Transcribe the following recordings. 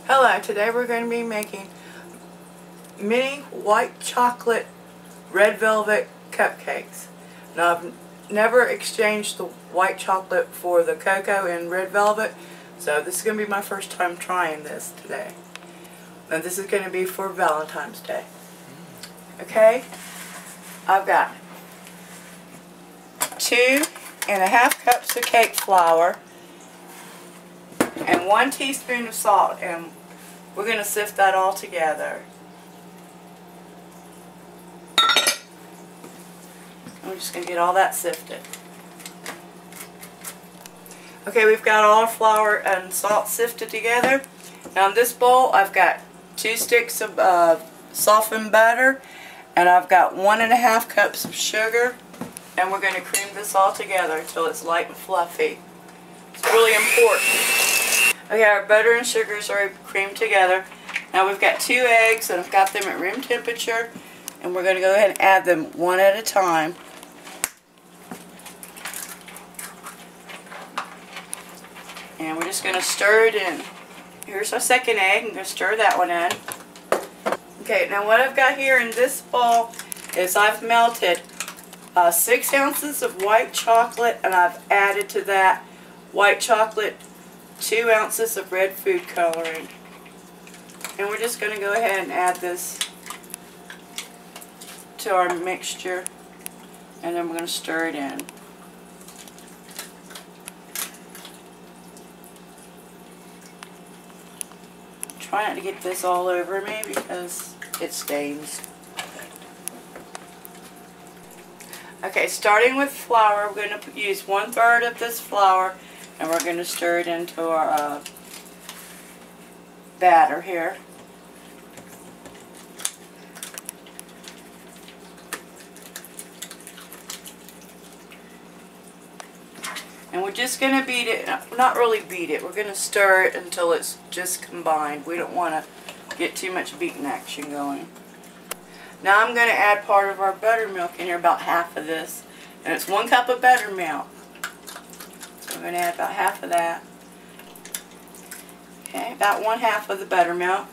Hello, today we're going to be making mini white chocolate red velvet cupcakes. Now I've never exchanged the white chocolate for the cocoa in red velvet, so this is going to be my first time trying this today. And this is going to be for Valentine's Day. Okay, I've got 2½ cups of cake flour and 1 teaspoon of salt, and we're going to sift that all together. And we're just going to get all that sifted. Okay, we've got all our flour and salt sifted together. Now in this bowl I've got 2 sticks of softened butter, and I've got 1½ cups of sugar, and we're going to cream this all together until it's light and fluffy. It's really important. Okay, our butter and sugars are creamed together. Now we've got 2 eggs, and I've got them at room temperature, and we're going to go ahead and add them one at a time. And we're just going to stir it in. Here's our second egg. I'm going to stir that one in. Okay, now what I've got here in this bowl is I've melted 6 ounces of white chocolate, and I've added to that white chocolate 2 ounces of red food coloring. And we're just going to go ahead and add this to our mixture, and then we're going to stir it in. Try not to get this all over me because it stains. Okay, starting with flour, we're going to use 1/3 of this flour, and we're going to stir it into our batter here. And we're just going to beat it, not really beat it, we're going to stir it until it's just combined. We don't want to get too much beating action going. Now I'm going to add part of our buttermilk in here, about half of this. And it's 1 cup of buttermilk. So we're going to add about half of that. Okay, about 1/2 of the buttermilk.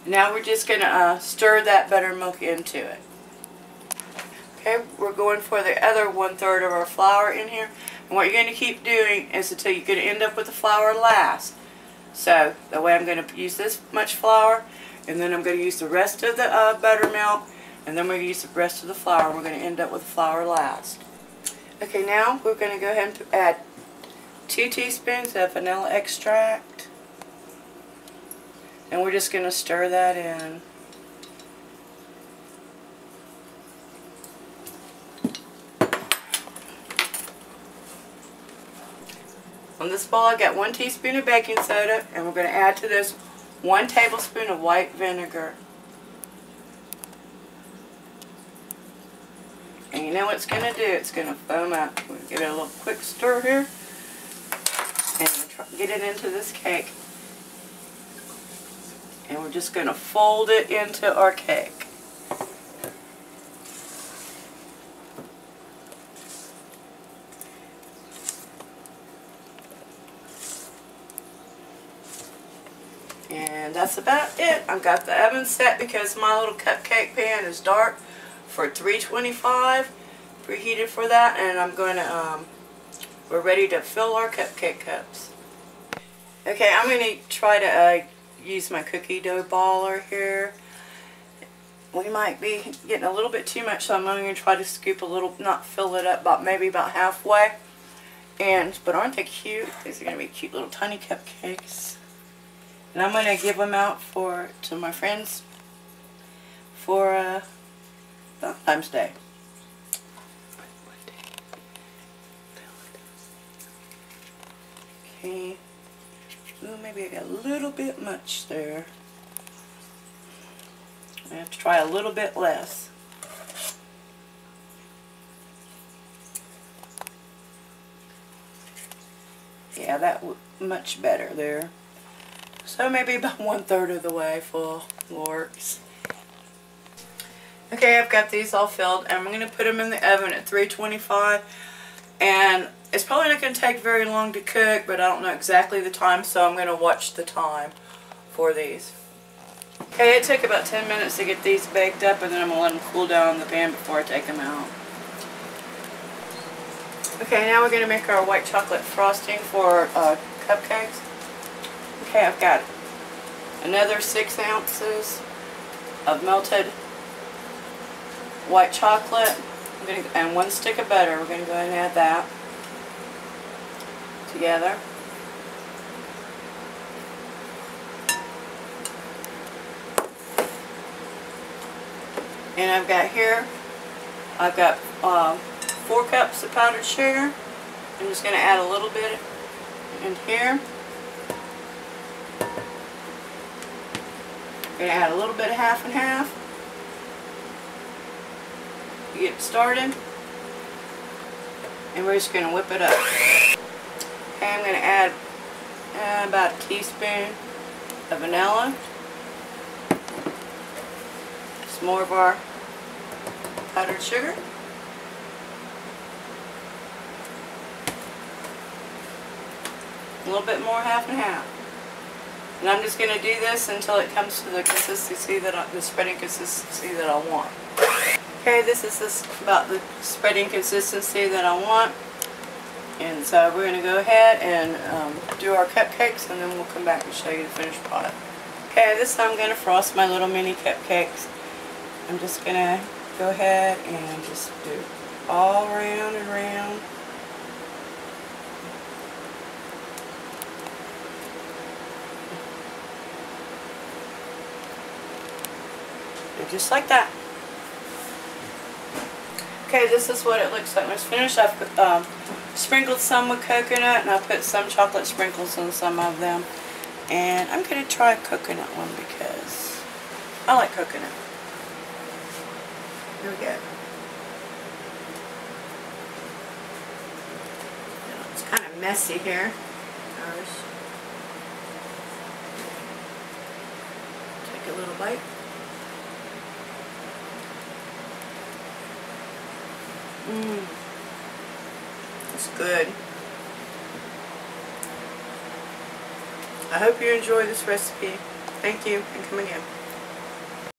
Now we're just going to stir that buttermilk into it. Okay, we're going for the other 1/3 of our flour in here. And what you're going to keep doing is until you're going to end up with the flour last. So that way I'm going to use this much flour, and then I'm going to use the rest of the buttermilk, and then we're going to use the rest of the flour. We're going to end up with the flour last. Okay, now we're going to go ahead and add 2 teaspoons of vanilla extract, and we're just going to stir that in. On this bowl I've got 1 teaspoon of baking soda, and we're going to add to this 1 tablespoon of white vinegar. And you know what it's going to do? It's going to foam up. We'll give it a little quick stir here, and get it into this cake. And we're just going to fold it into our cake. And that's about it. I've got the oven set because my little cupcake pan is dark for 325, preheated for that, and I'm going to, we're ready to fill our cupcake cups. Okay, I'm going to try to use my cookie dough baller here. We might be getting a little bit too much, so I'm going to try to scoop a little, not fill it up, but maybe about halfway. But aren't they cute? These are going to be cute little tiny cupcakes. And I'm going to give them out to my friends for Valentine's Day. Okay. Ooh, maybe I got a little bit much there. I have to try a little bit less. Yeah, that much better there. So maybe about 1/3 of the way full works. Okay, I've got these all filled, and I'm going to put them in the oven at 325. And it's probably not going to take very long to cook, but I don't know exactly the time, so I'm going to watch the time for these. Okay, it took about 10 minutes to get these baked up, and then I'm going to let them cool down in the pan before I take them out. Okay, now we're going to make our white chocolate frosting for cupcakes. Okay, I've got another 6 ounces of melted white chocolate and 1 stick of butter. We're going to go ahead and add that together. And I've got here, I've got 4 cups of powdered sugar. I'm just going to add a little bit in here. I'm going to add a little bit of half and half to get started. And we're just going to whip it up. Okay, I'm going to add about a teaspoon of vanilla. Some more of our powdered sugar. A little bit more, half and half. And I'm just going to do this until it comes to the consistency the spreading consistency that I want. Okay, this is about the spreading consistency that I want. And so we're going to go ahead and do our cupcakes, and then we'll come back and show you the finished product. Okay, this time I'm going to frost my little mini cupcakes. I'm just going to go ahead and just do it all around and around. And just like that. Okay, this is what it looks like when it's finished. I've sprinkled some with coconut, and I put some chocolate sprinkles on some of them. And I'm going to try a coconut one because I like coconut. Here we go. It's kind of messy here. Take a little bite. It's good. I hope you enjoy this recipe. Thank you, and come again.